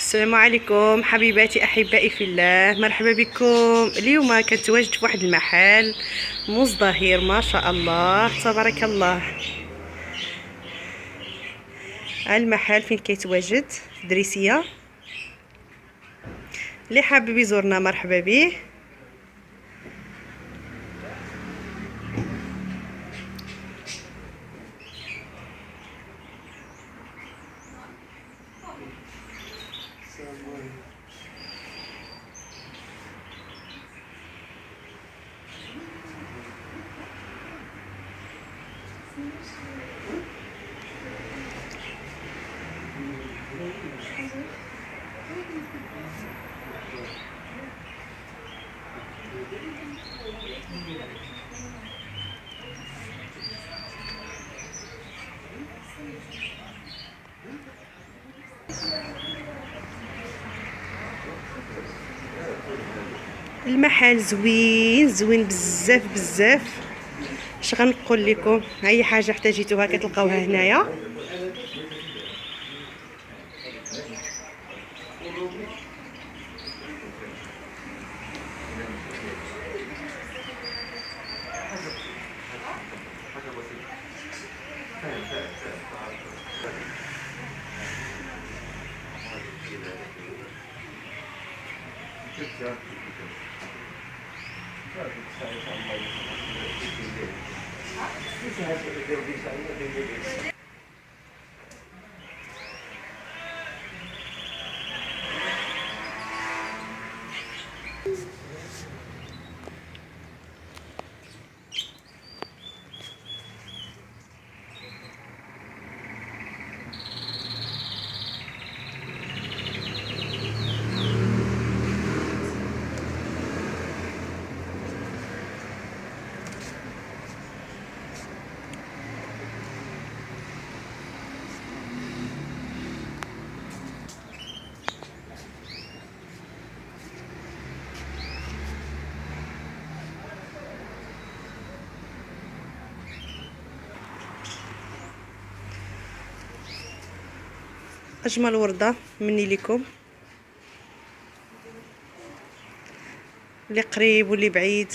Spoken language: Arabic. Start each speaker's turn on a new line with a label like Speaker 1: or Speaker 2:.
Speaker 1: السلام عليكم حبيباتي احبائي في الله، مرحبا بكم. اليوم كنتواجد في واحد المحل مزدهر ما شاء الله تبارك الله. المحل فين كيتواجد في دريسيه، اللي حابب يزورنا مرحبا به. المحل زوين زوين بزاف بزاف. اش غنقول لكم، اي حاجه احتاجيتوها كتلقاوها هنايا. اجمل ورده مني لكم، اللي قريب واللي بعيد.